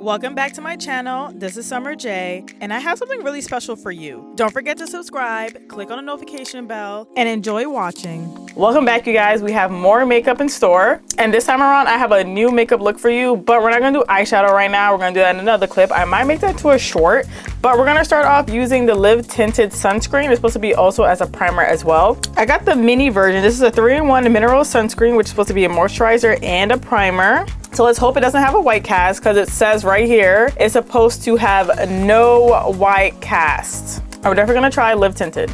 Welcome back to my channel. This is Summer J, and I have something really special for you. Don't forget to subscribe, click on the notification bell, and enjoy watching. Welcome back, you guys. We have more makeup in store, and this time around I have a new makeup look for you, but we're not gonna do eyeshadow right now. We're gonna do that in another clip. I might make that to a short, but we're gonna start off using the Live Tinted sunscreen. It's supposed to be also as a primer as well. I got the mini version. This is a 3-in-1 mineral sunscreen, which is supposed to be a moisturizer and a primer. So let's hope it doesn't have a white cast, because it says right here it's supposed to have no white cast. We're definitely gonna try Live Tinted.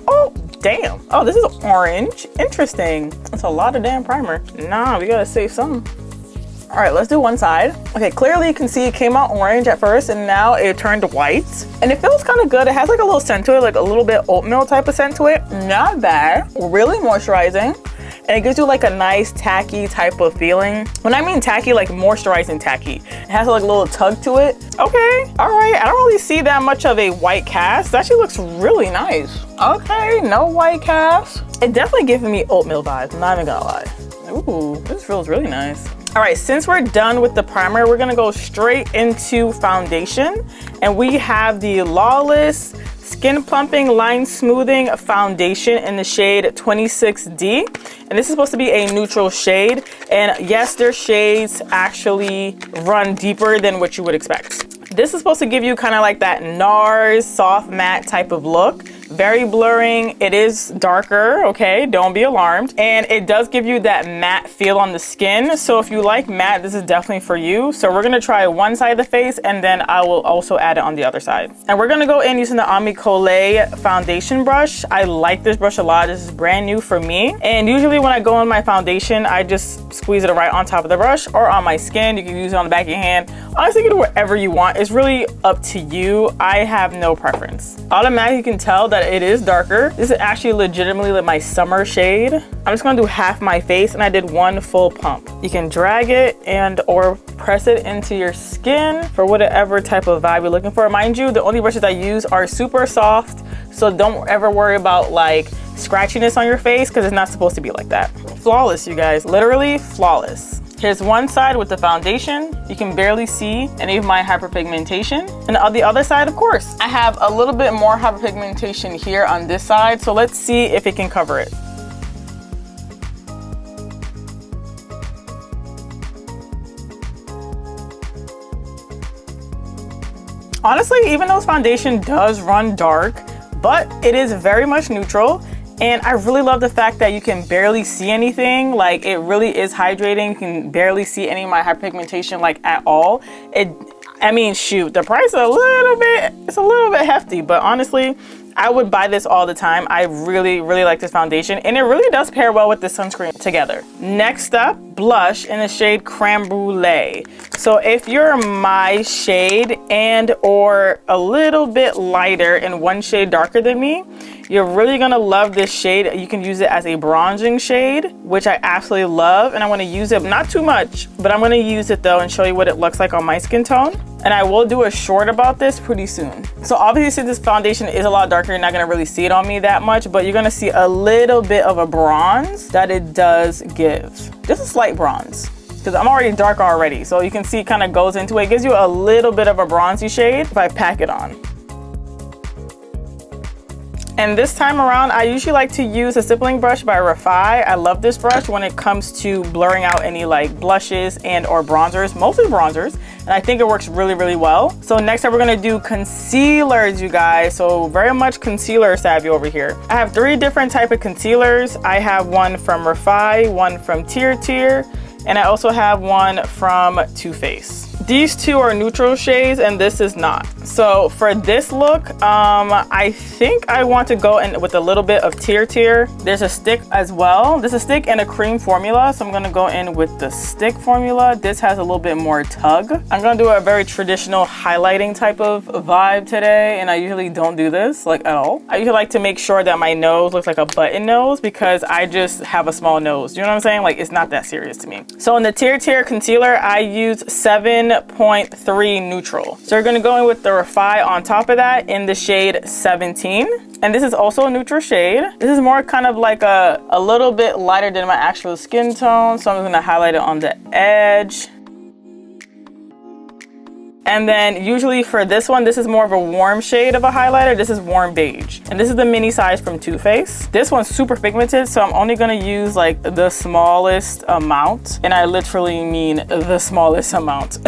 Oh, damn. Oh, this is orange. Interesting. That's a lot of damn primer. Nah, we gotta save some. All right, let's do one side. Okay, clearly you can see it came out orange at first and now it turned white. And it feels kind of good. It has like a little scent to it, like a little bit oatmeal type of scent to it. Not bad. Really moisturizing. And it gives you like a nice tacky type of feeling. When I mean tacky, like moisturizing tacky. It has like a little tug to it. Okay, all right. I don't really see that much of a white cast. It actually looks really nice. Okay, no white cast. It definitely gives me oatmeal vibes, I'm not even gonna lie. Ooh, this feels really nice. All right, since we're done with the primer, we're gonna go straight into foundation. And we have the Lawless Skin Plumping Line Smoothing Foundation in the shade 26D. And this is supposed to be a neutral shade. And yes, their shades actually run deeper than what you would expect. This is supposed to give you kind of like that NARS soft matte type of look. Very blurring. It is darker, okay? Don't be alarmed. And it does give you that matte feel on the skin. So if you like matte, this is definitely for you. So we're gonna try one side of the face and then I will also add it on the other side. And we're gonna go in using the Colé foundation brush. I like this brush a lot. This is brand new for me. And usually when I go in my foundation, I just squeeze it right on top of the brush or on my skin. You can use it on the back of your hand. Honestly, you can do whatever you want. It's really up to you. I have no preference. Automatically, you can tell that it is darker. This is actually legitimately like my summer shade. I'm just gonna do half my face and I did one full pump. You can drag it and or press it into your skin for whatever type of vibe you're looking for. Mind you, the only brushes I use are super soft, so don't ever worry about like scratchiness on your face because it's not supposed to be like that. Flawless, you guys, literally flawless. Here's one side with the foundation. You can barely see any of my hyperpigmentation. And on the other side, of course, I have a little bit more hyperpigmentation here on this side. So let's see if it can cover it. Honestly, even though this foundation does run dark, but it is very much neutral. And I really love the fact that you can barely see anything. Like, it really is hydrating. You can barely see any of my hyperpigmentation like at all. I mean, shoot, the price is it's a little bit hefty, but honestly, I would buy this all the time. I really, really like this foundation and it really does pair well with the sunscreen together. Next up, blush in the shade Creme Brulee. So if you're my shade and or a little bit lighter and one shade darker than me, you're really gonna love this shade. You can use it as a bronzing shade, which I absolutely love. And I wanna use it, not too much, but I'm gonna use it though and show you what it looks like on my skin tone. And I will do a short about this pretty soon. So obviously since this foundation is a lot darker, you're not gonna really see it on me that much, but you're gonna see a little bit of a bronze that it does give. Just a slight bronze, because I'm already dark already. So you can see it kind of goes into it. It gives you a little bit of a bronzy shade if I pack it on. And this time around, I usually like to use a stippling brush by Refi. I love this brush when it comes to blurring out any like blushes and or bronzers, mostly bronzers. And I think it works really, really well. So next up, we're gonna do concealers, you guys. So very much concealer savvy over here. I have 3 different type of concealers. I have one from Refi, one from Tirtir, and I also have one from Too Faced. These two are neutral shades and this is not. So for this look, I think I want to go in with a little bit of Tirtir. There's a stick as well. There's a stick and a cream formula. So I'm gonna go in with the stick formula. This has a little bit more tug. I'm gonna do a very traditional highlighting type of vibe today. And I usually don't do this like at all. I usually like to make sure that my nose looks like a button nose because I just have a small nose. You know what I'm saying? Like, it's not that serious to me. So in the Tirtir concealer, I use 7.3 neutral. So you're gonna go in with the Refi on top of that in the shade 17. And this is also a neutral shade. This is more kind of like a little bit lighter than my actual skin tone. So I'm gonna highlight it on the edge. And then usually for this one, this is more of a warm shade of a highlighter. This is warm beige. And this is the mini size from Too Faced. This one's super pigmented, so I'm only gonna use like the smallest amount. And I literally mean the smallest amount.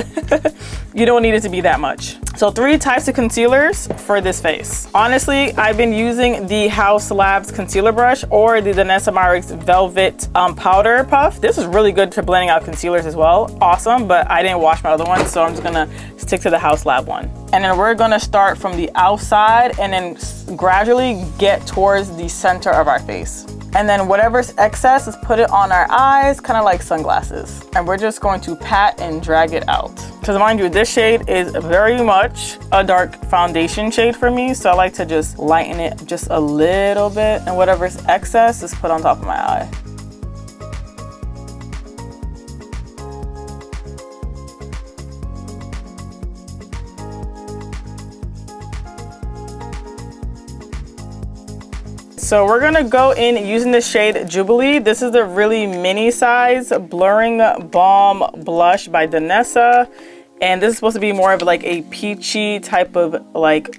You don't need it to be that much. So 3 types of concealers for this face. Honestly, I've been using the Haus Labs concealer brush or the Danessa Myricks Velvet Powder Puff. This is really good for blending out concealers as well. Awesome, but I didn't wash my other one, so I'm just gonna stick to the Haus Lab one. And then we're gonna start from the outside and then gradually get towards the center of our face. And then whatever's excess is put it on our eyes, kind of like sunglasses. And we're just going to pat and drag it out. Because mind you, this shade is very much a dark foundation shade for me. So I like to just lighten it just a little bit. And whatever's excess is put on top of my eye. So we're gonna go in using the shade Jubilee. This is the really mini size Blurring Balm Blush by Danessa. And this is supposed to be more of like a peachy type of like,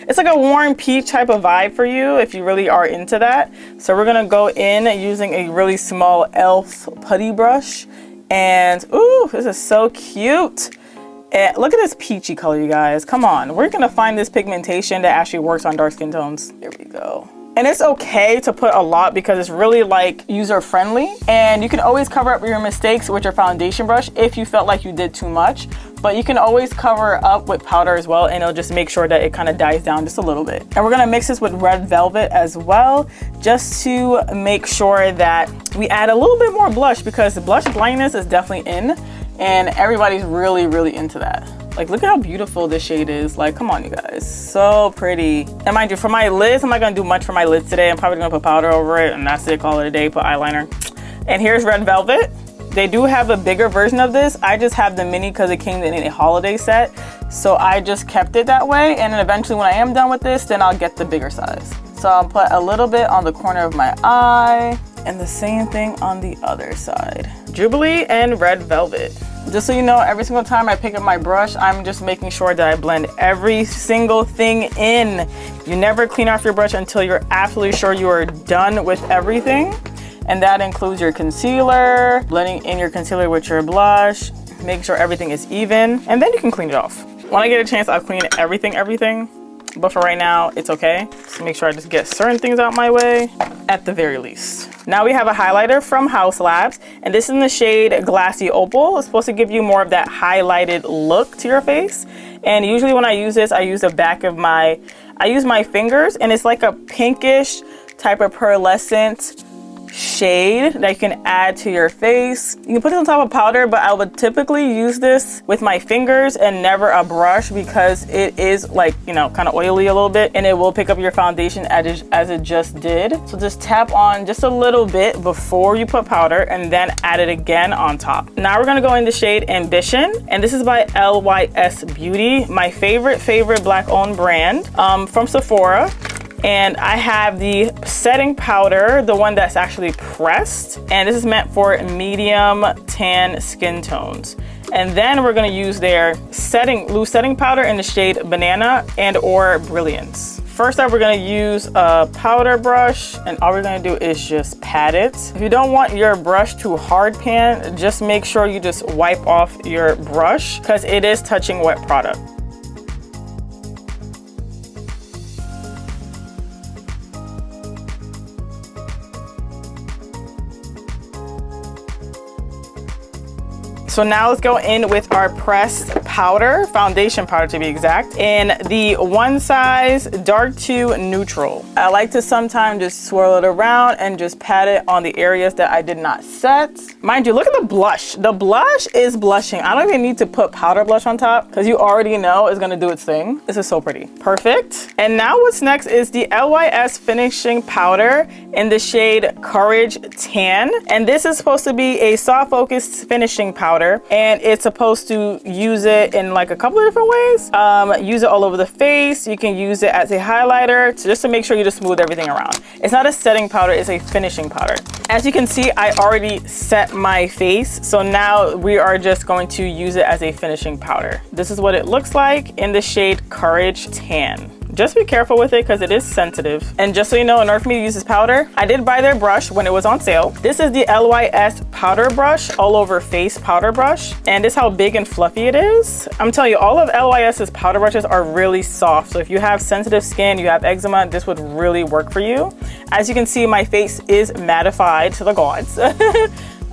it's like a warm peach type of vibe for you if you really are into that. So we're gonna go in using a really small e.l.f. putty brush. And ooh, this is so cute. And look at this peachy color, you guys. Come on, we're gonna find this pigmentation that actually works on dark skin tones. Here we go. And it's okay to put a lot because it's really like user friendly, and you can always cover up your mistakes with your foundation brush if you felt like you did too much, but you can always cover up with powder as well, and it'll just make sure that it kind of dies down just a little bit. And we're gonna mix this with Red Velvet as well, just to make sure that we add a little bit more blush, because the blush blindness is definitely in, and everybody's really into that. Like, look at how beautiful this shade is. Like, come on, you guys. So pretty. And mind you, for my lids, I'm not gonna do much for my lids today. I'm probably gonna put powder over it, and that's it, call it a day, put eyeliner. And here's Red Velvet. They do have a bigger version of this. I just have the mini because it came in a holiday set. So I just kept it that way. And then eventually when I am done with this, then I'll get the bigger size. So I'll put a little bit on the corner of my eye, and the same thing on the other side. Jubilee and Red Velvet. Just so you know, every single time I pick up my brush, I'm just making sure that I blend every single thing in. You never clean off your brush until you're absolutely sure you are done with everything. And that includes your concealer, blending in your concealer with your blush, making sure everything is even, and then you can clean it off. When I get a chance, I'll clean everything. But for right now, it's okay. So make sure I just get certain things out my way at the very least. Now we have a highlighter from Haus Labs, and this is in the shade Glassy Opal. It's supposed to give you more of that highlighted look to your face. And usually when I use this, I use the back of I use my fingers, and it's like a pinkish type of pearlescent shade that you can add to your face. You can put it on top of powder, but I would typically use this with my fingers and never a brush, because it is like, you know, kind of oily a little bit, and it will pick up your foundation as it just did. So just tap on just a little bit before you put powder, and then add it again on top. Now we're gonna go in the shade Ambition, and this is by Lys Beauty, my favorite black owned brand from Sephora. And I have the setting powder, the one that's actually pressed. And this is meant for medium tan skin tones. And then we're gonna use their loose setting powder in the shade Banana and or Brilliance. First up, we're gonna use a powder brush, and all we're gonna do is just pat it. If you don't want your brush to hard pan, just make sure you just wipe off your brush, because it is touching wet product. So now let's go in with our pressed powder, foundation powder to be exact, in the one size dark to neutral. I like to sometimes just swirl it around and just pat it on the areas that I did not set. Mind you, look at the blush. The blush is blushing. I don't even need to put powder blush on top, because you already know it's gonna do its thing. This is so pretty. Perfect. And now what's next is the Lys finishing powder in the shade Courage Tan. And this is supposed to be a soft focused finishing powder. powder, and it's supposed to use it in like a couple of different ways. Use it all over the face. You can use it as a highlighter just to make sure you just smooth everything around. It's not a setting powder, it's a finishing powder. As you can see, I already set my face, so now we are just going to use it as a finishing powder. This is what it looks like in the shade Courage Tan. Just be careful with it because it is sensitive. And just so you know, in order for me to use this powder, I did buy their brush when it was on sale. This is the Lys powder brush, all over face powder brush. And this is how big and fluffy it is. I'm telling you, all of Lys's powder brushes are really soft. So if you have sensitive skin, you have eczema, this would really work for you. As you can see, my face is mattified to the gods.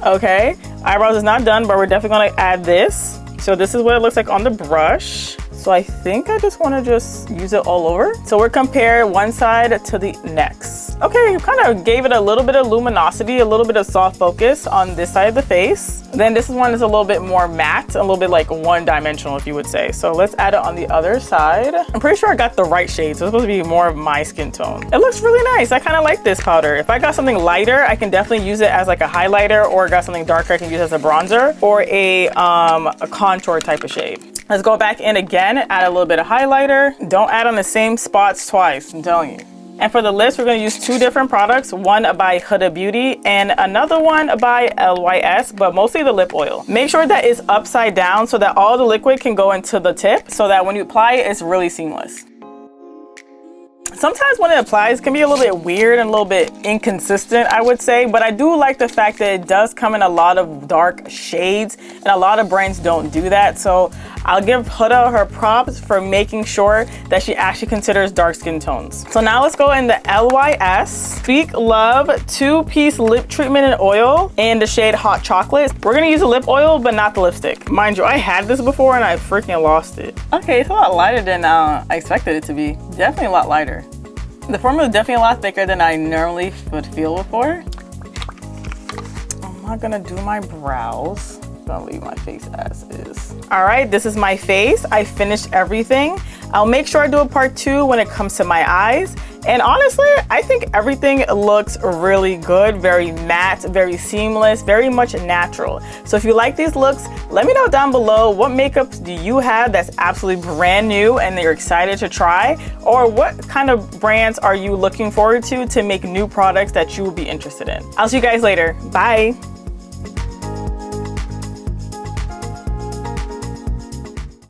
Okay, eyebrows is not done, but we're definitely gonna add this. So this is what it looks like on the brush. So I think I just want to just use it all over. So we're comparing one side to the next. Okay, kind of gave it a little bit of luminosity, a little bit of soft focus on this side of the face. Then this one is a little bit more matte, a little bit like one-dimensional, if you would say. So let's add it on the other side. I'm pretty sure I got the right shade, so it's supposed to be more of my skin tone. It looks really nice. I kind of like this powder. If I got something lighter, I can definitely use it as like a highlighter, or got something darker, I can use it as a bronzer or a contour type of shade. Let's go back in again, add a little bit of highlighter. Don't add on the same spots twice, I'm telling you. And for the lips, we're gonna use two different products, one by Huda Beauty and another one by Lys, but mostly the lip oil. Make sure that it's upside down so that all the liquid can go into the tip, so that when you apply it, it's really seamless. Sometimes when it applies, it can be a little bit weird and a little bit inconsistent, I would say, but I do like the fact that it does come in a lot of dark shades, and a lot of brands don't do that. So I'll give Huda her props for making sure that she actually considers dark skin tones. So now let's go in the Lys Speak Love 2-piece lip treatment and oil in the shade Hot Chocolate. We're gonna use the lip oil, but not the lipstick. Mind you, I had this before and I freaking lost it. Okay, it's a lot lighter than I expected it to be. Definitely a lot lighter. The formula is definitely a lot thicker than I normally would feel before. I'm not gonna do my brows. I'm gonna leave my face as is. All right, this is my face. I finished everything. I'll make sure I do a part 2 when it comes to my eyes. And honestly, I think everything looks really good, very matte, very seamless, very much natural. So if you like these looks, let me know down below what makeups do you have that's absolutely brand new and that you're excited to try, or what kind of brands are you looking forward to make new products that you will be interested in. I'll see you guys later. Bye.